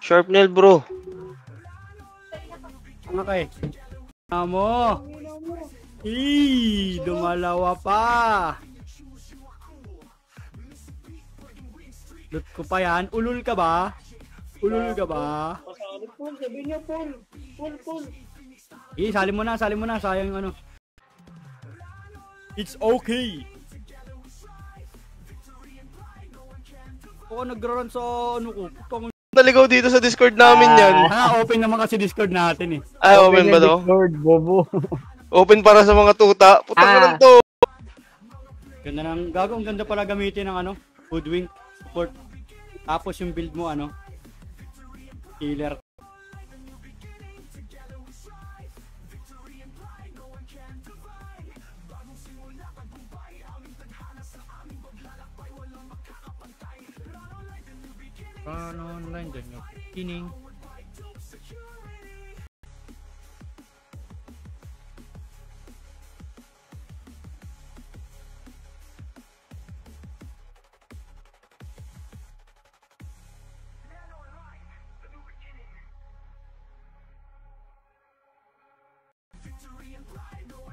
Sharpnel, bro. Okay. Mo. Dumalawa pa. Loot ko pa yan. Ulul ka ba? Ulul ka ba? Full, sabi niya full. Full. Sali mo na. Sayang yung ano. It's okay. Ako nagra-run sa ano ko. Naligaw dito sa Discord namin yan. Open naman kasi Discord natin eh. Ay, open ba to? Discord, bobo. Open para sa mga tuta. Putang na to. Ganda ng gago. Ang ganda pala gamitin ng ano. Hoodwink. Support. Tapos yung build mo ano. Healer. Online din yung kining.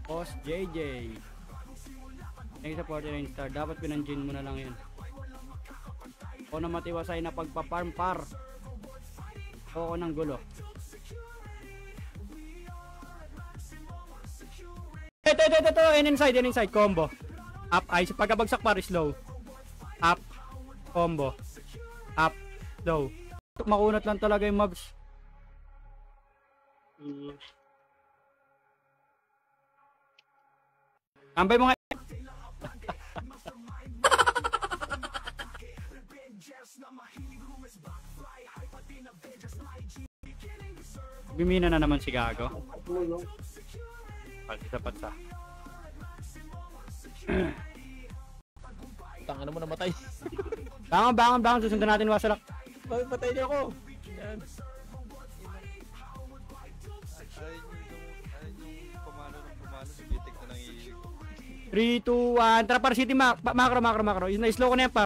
Boss JJ. Next sa 49 star. Dapat pinanjin mo na lang yun. O na matiwasay na pagpaparm-par. O ng gulo. Ito. Inside. Combo. Up, ay. Pagkabagsak par, slow. Up. Combo. Up. Slow. Makunat lang talaga yung mobs. Ambay mo nga. Bimina na naman si Gago. Pagsapat sa. Tangan mo namatay. Bangon. Susundan natin wasalak. Patay niya ako. Yan. Ayun yung pumalo sa bitik na nang 3, 2, 1. Tara para city macro. Yung na-slow ko na yan pa.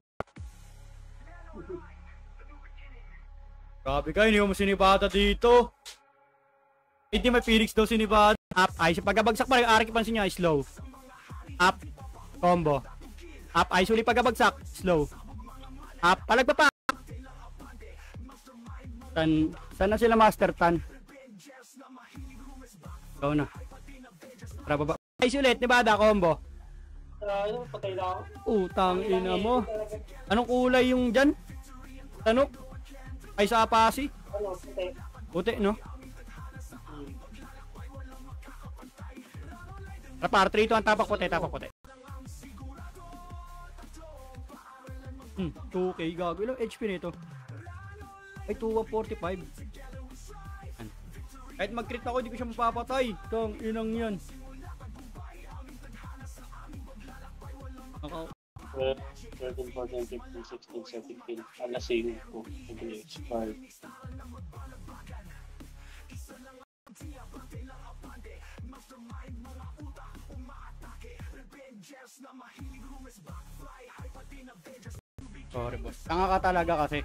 Grabe ka, hindi mo sinibata dito. Hindi may Phoenix daw sinibata. Up, ay. Pagkabagsak pa rin, Arik pansin niya, slow. Up, combo. Up, ay. Suli pagkabagsak, slow. Up, palagpa pa. Sana sila master tan. Go na. Tara baba. Ay, sulit, Nevada, combo. Patay na ako. Utang ina mo. Anong kulay yung dyan? Tanok? Ay sa apasi? Ano, patay. Puti, no? Par 3 ito ang tapak puti. 2k gago. Ilang HP nito? Ay, 245. Kahit mag-crit ako, hindi ko siya mapapatay. Tong inang yan. Ako. 13, 14, 15, 16, 17. Alasing ko. Okay, expired. Sorry boss. Tanga ka talaga kasi.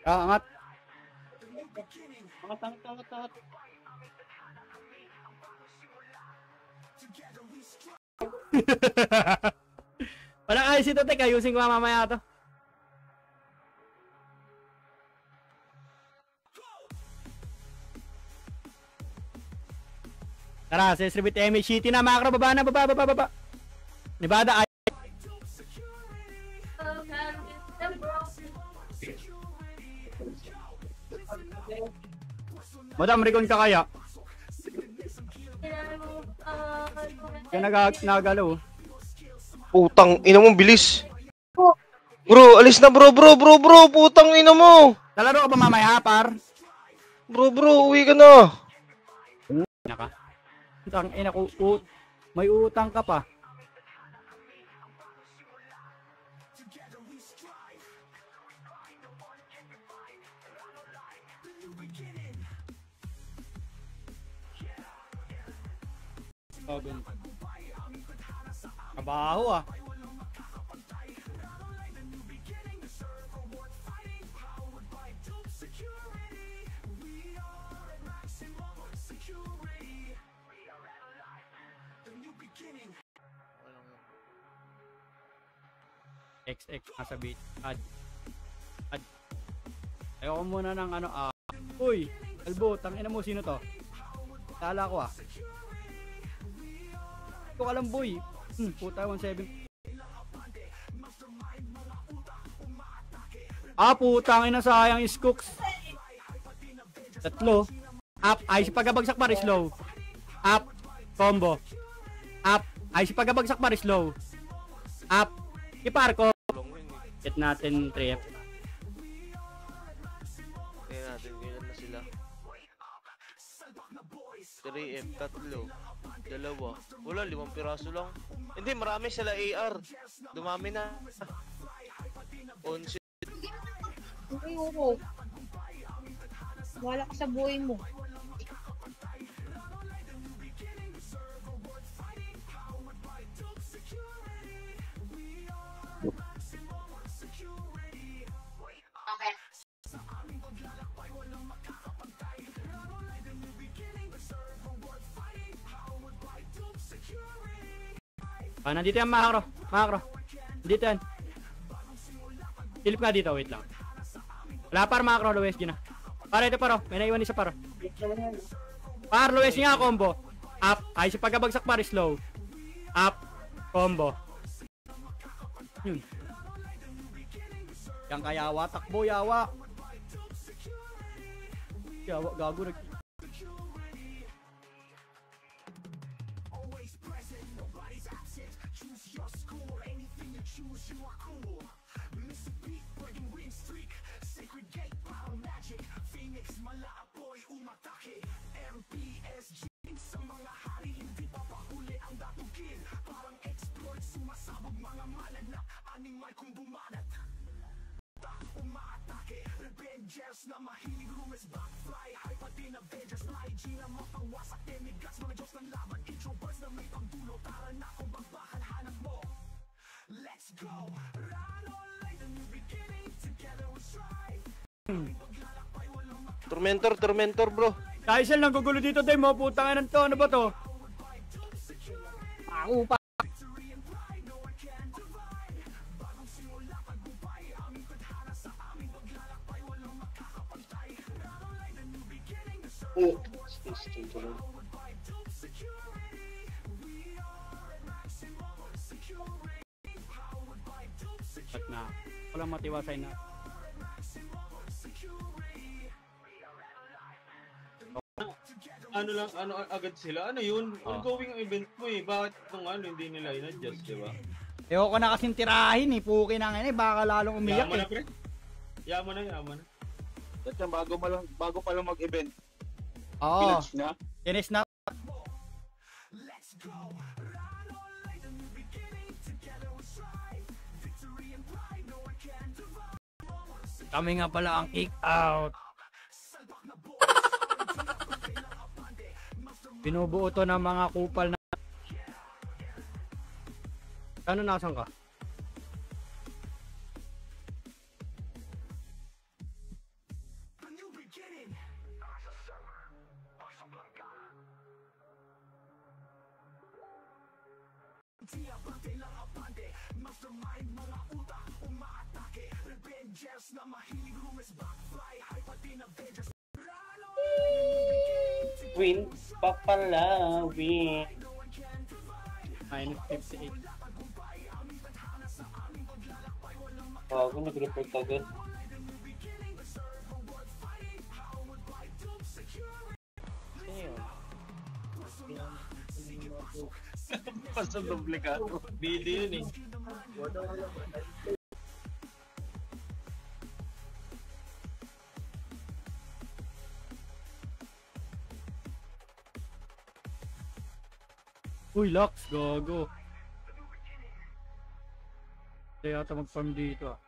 Angat. Angat. Walang ayos ito, tek. Ayusin ko mamaya ito. Tara, sesribit MH City na. Macro, baba na. Nevada, ay. Madam, recon ka kaya? Kaya nagagalaw. Putang ina mo, bilis. Bro, alis na bro. Putang ina mo. Talaro ka ba mamaya, par? Bro, uwi ka na. Naka. Utang ina ko, may utang ka pa. Kabaho ah. XX nasa bit. Add. Ayoko muna ng ano, uy, Albo, tangina mo, sino to? Tala ko Ito ka lang, boy. Puta, 17. Putang ina, sayang is cooks. Tatlo. Up, ay si pagabagsak pa rin slow. Up, combo. Up, ay si pagabagsak pa rin slow. Up, ipar ko. Hit natin 3F. Tingnan natin, kailan na sila. 3F, tatlo. Dalawa. Wala, 5 piraso lang. Hindi, marami sila AR. Dumami na. 11. Ayoko. Wala ka sa buhay mo. Nandito yan, Makro. Dito yan. Silip nga dito, wait lang. Wala par, Makro, Luwes, na. Para ito paro, may naiwan isa paro. Par, Luwes nga, combo. Up, ay si pagkabagsak par, slow. Up, combo. Yun. Yan ka, yawa, takbo, yawa. Yawa, gago, Tormentor bro. Kaisel lang gugulo dito, Day mo. Putang ina to. Ano ba to? Pa. Ba't na? Walang matiwasay na. Ano agad sila? Ano yun? Ongoing event mo Bakit itong hindi nila in-adjust, di ba? Ayoko na kasing tirahin Puki na ngayon baka lalong umiyak Yaman na, pre. Yaman na. At yan, bago pa lang mag-event. Oo. Pinatch na? Finish na. Kami nga pala ang kick out. Binubuo to ng mga kupal na. Ano, nasan ka? Win, papala, win. Minus 58. Bago nag-report agad. Pasang duplikado. Video yun Uy, Lux, gogo. Kaya yata mag-farm dito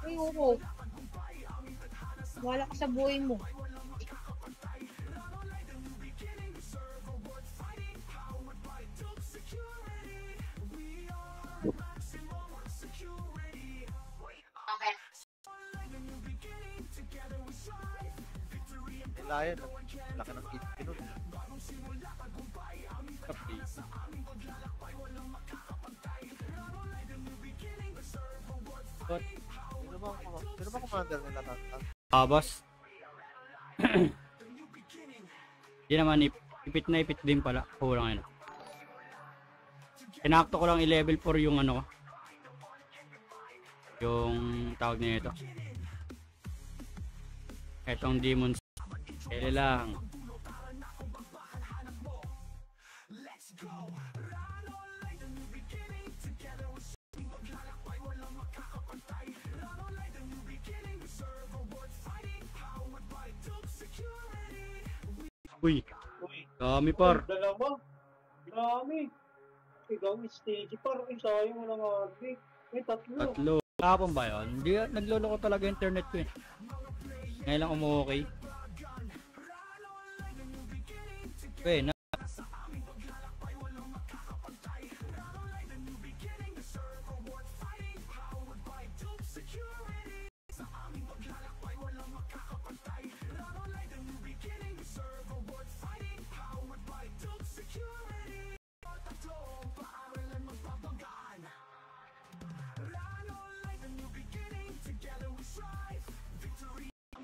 Ayoko. Wala ka sa buhay mo. Lion, laki ng kit pinun. Sino ba commander nila tatang? Boss. Di naman, ipit na ipit din pala. Kulang yun. Pinakto ko lang i-level 4 yung ano ko. Yung tawag na ito. Etong demons. Kaya lang. Uy. Dami par. Dalawa. Dami. Ikaw, stage par. Sayang mo lang ate. May tatlo. Tatlo. Kapon ba yun? Hindi, nagloloko talaga internet ko eh. Ngayon lang okay. Okay, na.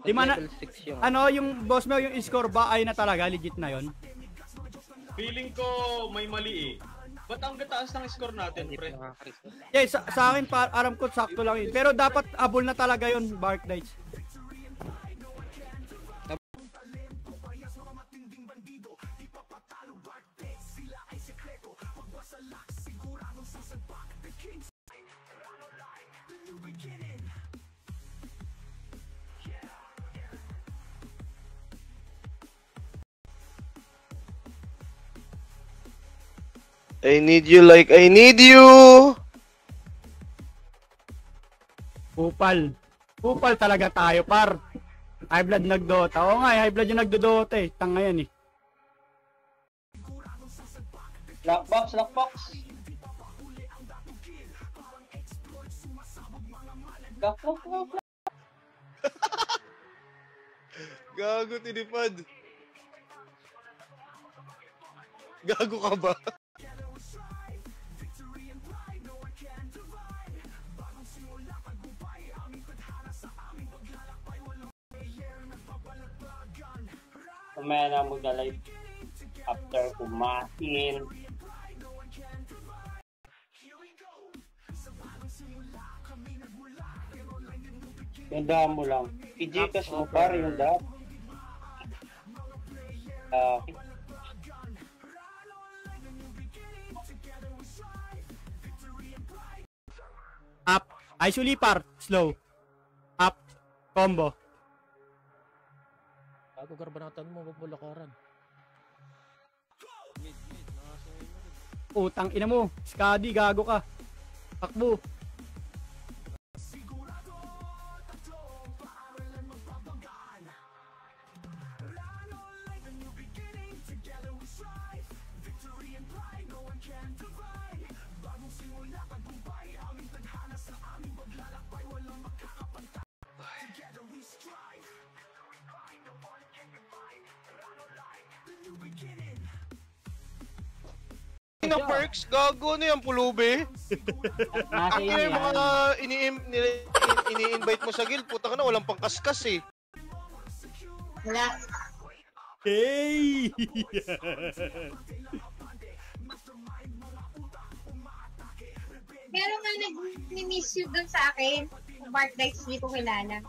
Di man Level 6 yung ano yung boss mo yung score ba ay na talaga legit na yon? Feeling ko may mali eh. Ba't ang gataas ng score natin, pre? Yeah, sa akin alam ko sakto lang yun. Pero dapat abol na talaga yon Bark Knights. I need you like I need you. Kupal. Kupal talaga tayo par. High blood nagdota. Oo nga, high blood yung nagdodota eh. Tanga yan eh. Lockbox, lockbox. Lock. Gago tinipad. Gago ka ba? Mamaya na mag-live after kumain. Ganda mo lang. I-Gcash mo par yung dap. Up. Actually par. Slow. Up. Combo. Bago karbanatan mo, wag mo lakaran. Utang ina mo. Skadi, gago ka. Takbo. Na perks, gago na yan, pulubi. Nasa Ang yung mga ini-invite mo sa guild, putang na, walang pangkaskas eh. Wala. Hey! Pero nga nag-miss you dun sa akin. Yung Bark Knights, hindi ko kilala.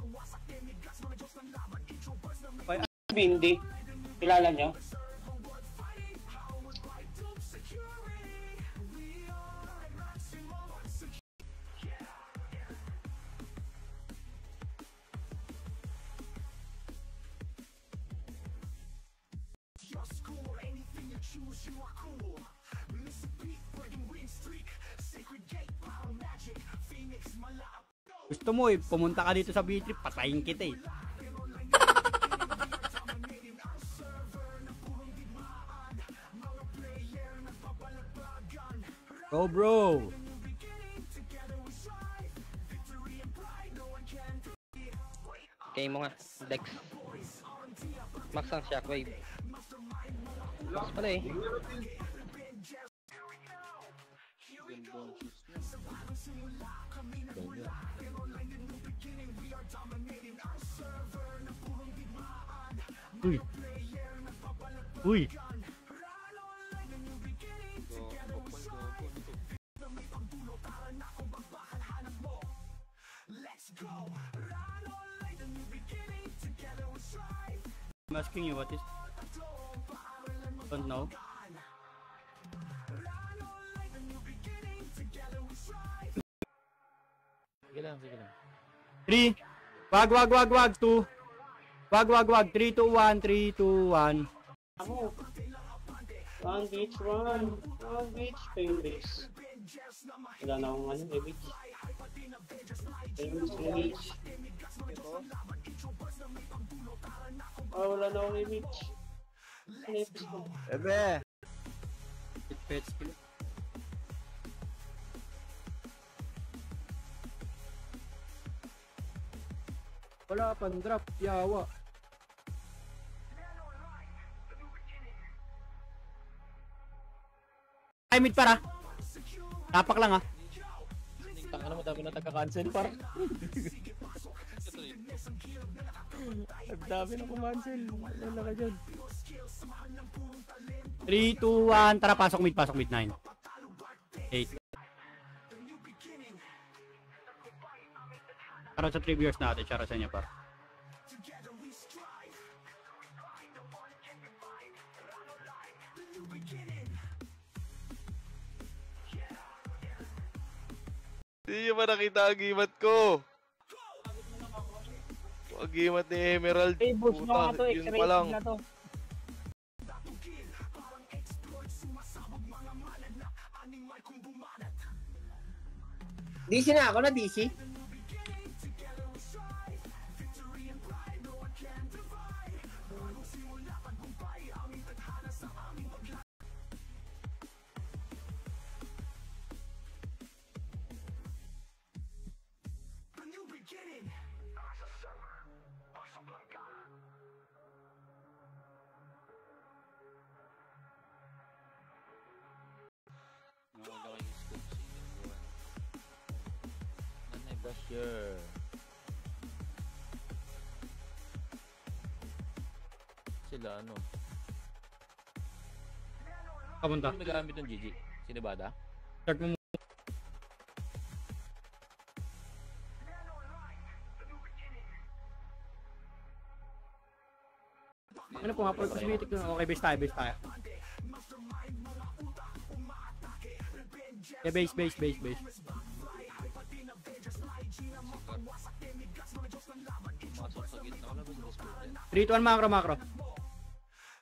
Bindi. Kilala nyo? Gusto mo eh, pumunta ka dito sa B-Trip, patayin kita eh. Go bro! Kaya mo nga, Dex. Max ang shockwave. Max pala eh. Uy. Uy. I'm asking you what is... Don't know. Sige lang, sige lang. 3. Wag. 2. Wag. 3, 2, 1. 3, 2, 1. Ako. One beach, one. One beach, pain base. Wala na akong ano, image. Image. Wala na akong image. Sinipis ko. Ebe! Pets kill. Wala pang drop, yawa. Ay, mid para. Tapak lang ah. Tanga na mo, dami na taga-cancel par. Ang dami na kumancel. Wala ka dyan. 3, 2, 1. Tara, pasok mid 9. 8. Para sa 3 viewers natin, tsara sa inyo par. Hindi nyo ba nakita ang gimat ko? Ang gimat ni Emerald. Puta, yun pa lang. DC na ako na DC. Sure. Sila ano? Kapunta. Sino nag-aamit ng GG? Si Nevada? Start mo. Ano po nga po? Cosmetic doon. Okay, base tayo. Yeah, base. 3, 2, 1, macro.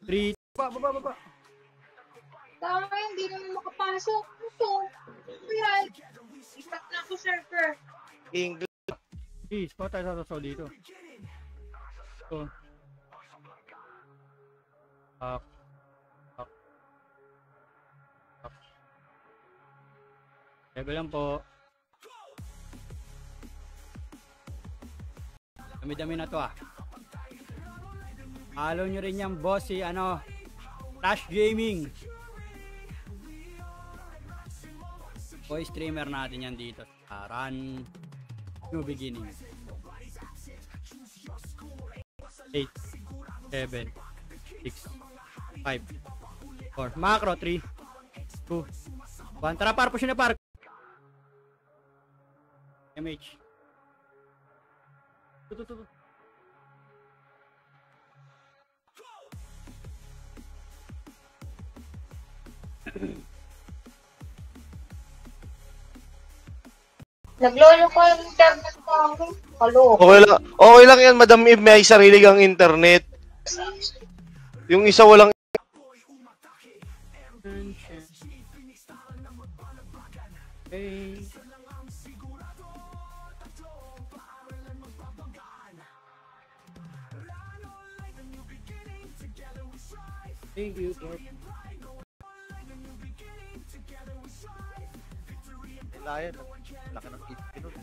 3, baba. Tama, hindi naman makapasok. Ito. Real. Ipat na ako, server. English. Spot tayo sa dito. Ito. Level lang po. Dami-dami na to ah. Halo nyo rin yung boss si Flash Gaming. Boy streamer natin yan dito. Run New Beginning. 8 7 6 5 4 macro 3 2 1. Tara par, push na par. MH. Tuh. Naglolo ko yung internet ko. Halo. Okay lang yan, Madam Eve, may sarili kang internet. Yung isa walang... Hey. Thank you, Lord. Lion, laki ng kit nun.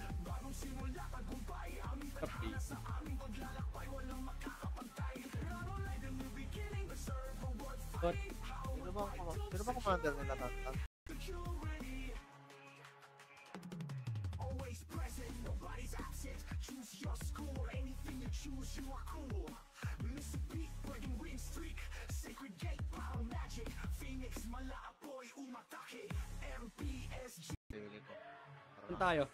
What? Sino ba commander nila Tantan? tayo.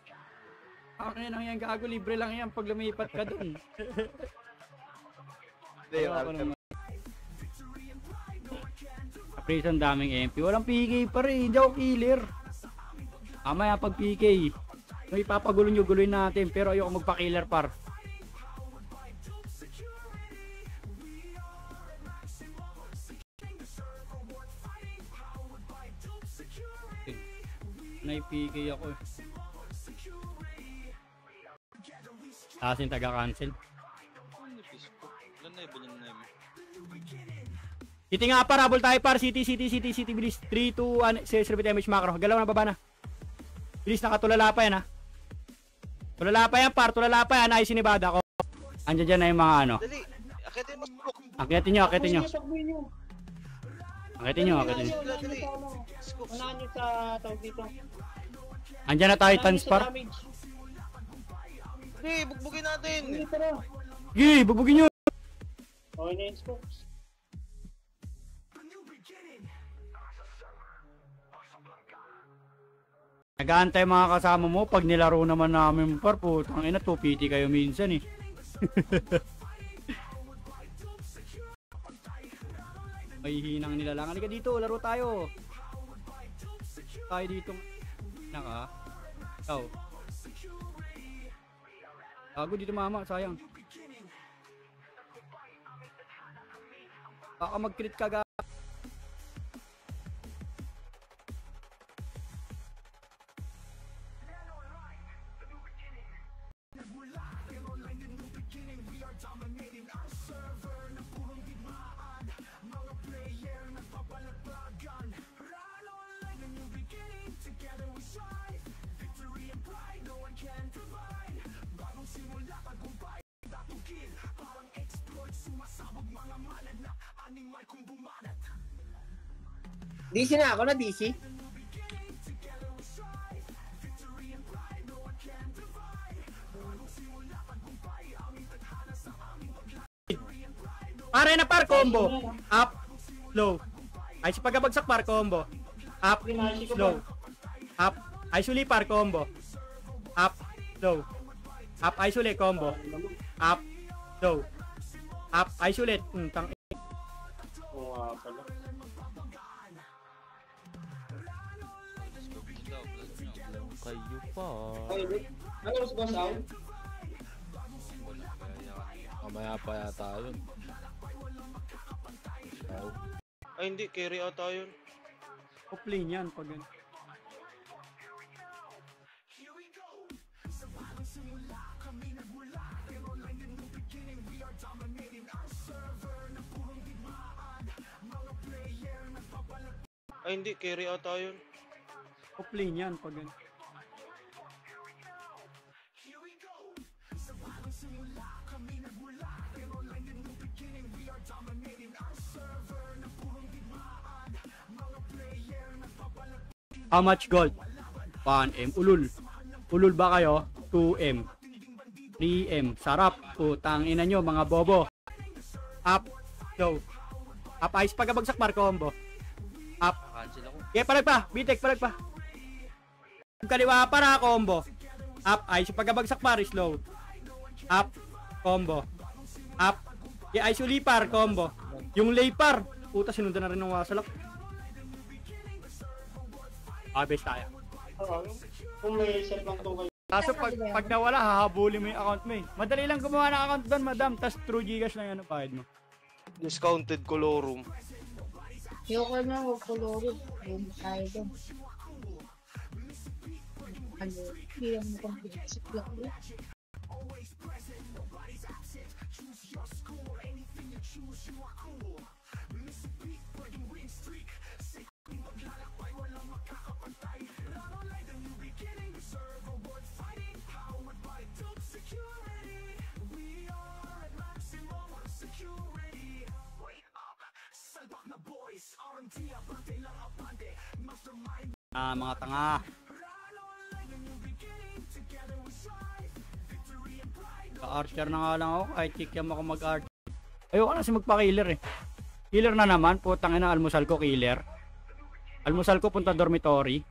Akin lang yan, gago, libre lang yan pag lumipat ka dun. Prison daming MP. Walang PK pa rin. Hindi ako killer. Mamaya pag PK. May ipapagulo nyo, guloy natin. Pero ayoko magpa-killer par. Nai-PK ako eh. Asin taga-cancel. Ilan na iba yung name? City nga par, habol tayo par. City, bilis. 3, 2, 1, repeat damage macro. Galaw na, baba na. Bilis, nakatulala pa yan ha. Tulala pa yan par, tulala pa yan. Ay, sinibada ko. Andiyan dyan na yung mga ano. Dali, akitin mo. Akitin nyo. Akitin nyo. Dali. Unahan nyo sa tawag dito. Andiyan na Titans par. Dali, bugbugin natin. Gigi, bubugin nyo. Okay na yung scopes. Nag-aantay mga kasama mo pag nilaro naman namin par, putang ina, 2PT kayo minsan eh. May hinang nila lang. Halika dito, laro tayo. Tayo dito. Naka. Ikaw. Gago dito mama, sayang. Baka mag-crit ka ga. DC na ako na DC. Pare na par, combo. Up, slow. Ay si pagkabagsak par, combo. Up, slow. Up, ay suli par, combo. Up, slow. Up, ay suli, combo. Up, slow. Up, ay sulit. Tang Oo nga pala. Kayo pa. Ano mas ba sound? Mamaya pa yata yun. Ay hindi, carry ata yun. off-lane yan pag ganun. Ay hindi, carry ata yun. Off-lane yan pag ganun. How much gold? 1M. Ulul. Ulul ba kayo? 2M. 3M. Sarap. Putang ina nyo mga bobo. Up. Go. Up ice pagkabagsak par combo. Up. Cancel ako. Okay, palag pa. Bitek, palag pa. Kaliwa para combo. Up ice pagkabagsak par slow. Up. Combo. Up. Okay, ice uli par combo. Yung lay par. Puta sinundan na rin ng wasalak. Base tayo. Oo. Kung may set lang ito kayo. Kaso pag nawala, hahabulin mo yung account mo eh. Madali lang gumawa ng account doon, madam. Tas true Gcash lang yan ang pahid mo. Discounted colorum. Yung ka na, huwag kuloro. Yung tayo doon. Ano, hindi lang mo kang pinasip lang yun. Mga tanga. Ka-archer na nga lang ako. Kahit kikiam ako mag-archer. Ayoko na kasi magpa-killer eh. Killer na naman. Putang ina, almusal ko killer. Almusal ko punta dormitory.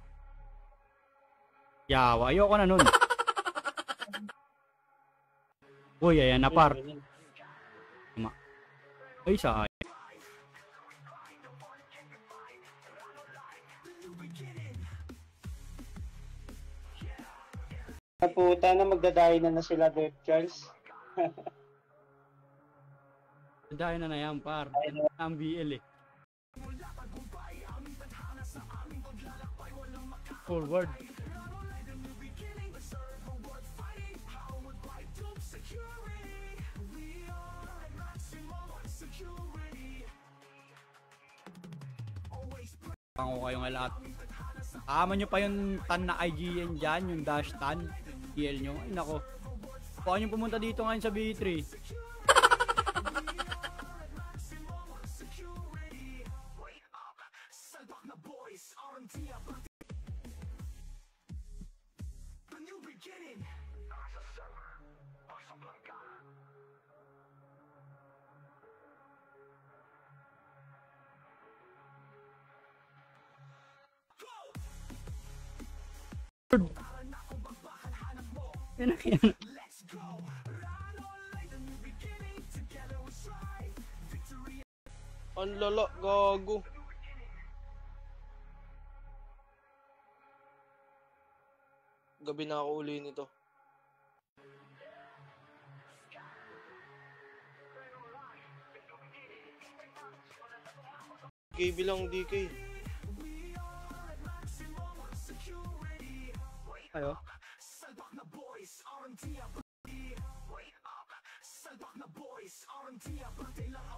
Yawa, ayoko na nun. Uy, ayan na par. Ay, sayang. Puta na magdadayo na sila, Death Charles. Dahil na yan, par. Ang BL eh. Forward. Pango kayo nga lahat. Kama nyo pa yung tan na IGN dyan, yung dash tan. PL nyo. Ay nako. Baka nyo pumunta dito ngayon sa B3. Yan na yan. Ang lala, gago. Gabi na ako uli nito. KB lang, DK. Ayo.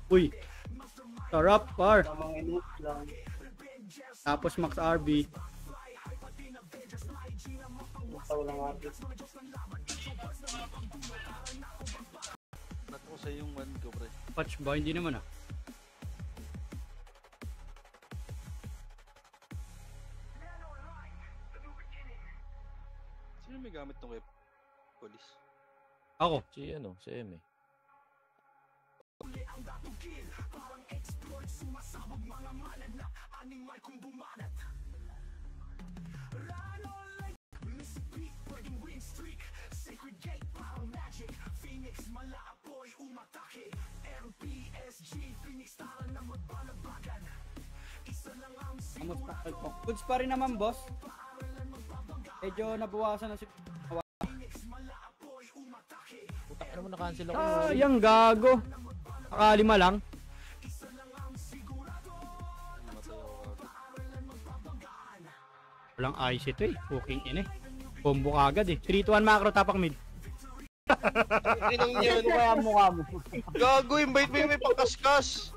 Uy. Sarap, par. Tapos Max RB. Ba't ko sa yung one ko, pre? Patch ba? Hindi naman ah. Sino may gamit tong web? Police. Ako. Si ano, si M eh. Goods pa rin naman, boss. Medyo nabawasan na si... Putak naman na-cancel ako. Yung gago. Nakalima lang. Walang ice ito eh. Cooking in eh. Combo kagad eh. 3-2-1 macro, tapak mid. Inang yan. Kaya mukha mo. Gago, invite mo yung may pangkaskas.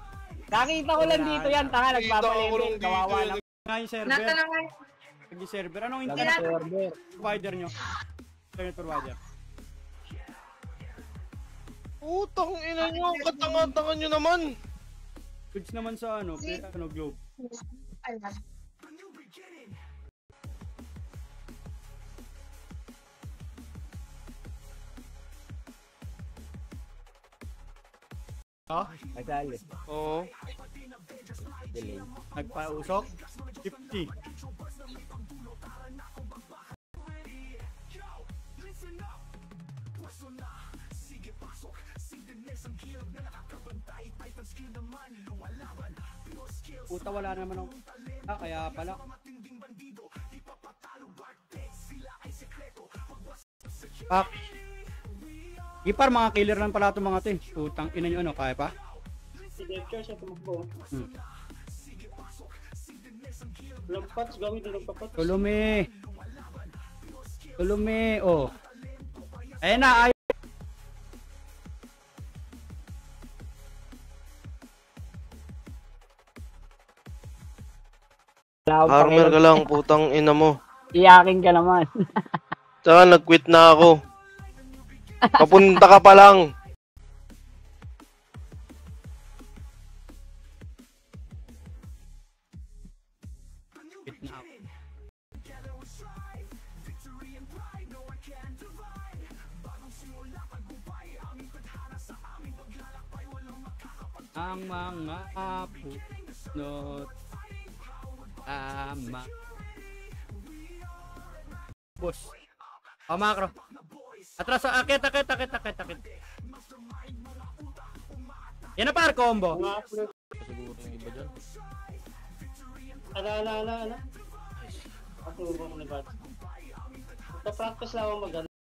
Nakita ko lang dito yan, tanga, nagpapalibig, kawawa lang. Nga yung server. Natanangan. Nag-server. Anong internet provider nyo? Internet provider. Putang ina nyo, katanga-tanga nyo naman. Goods naman sa ano, Globe. Ayan. Ha? Nagali. Oo. Delay. Nagpausok? 50. Puta, wala naman ako. Kaya pala. Pak. Ipar, mga killer lang pala itong mga to eh. Putang ina nyo, ano, kaya pa? Si Death Charles siya tumakbo. Lampats, gawin din ng papat. Tulumi. Tulumi, oh. Ayan na, ay. Armor ka lang, putang ina mo. Iyakin ka naman. Tsaka nag-quit na ako. Papunta ka pa lang. Ang mga punot ama. Boss. O, macro. Atras, akit. Yan na par, combo. Mga flip. Siguro yung iba dyan. Ala. Patubong ni Bad. Sa practice lang ako mag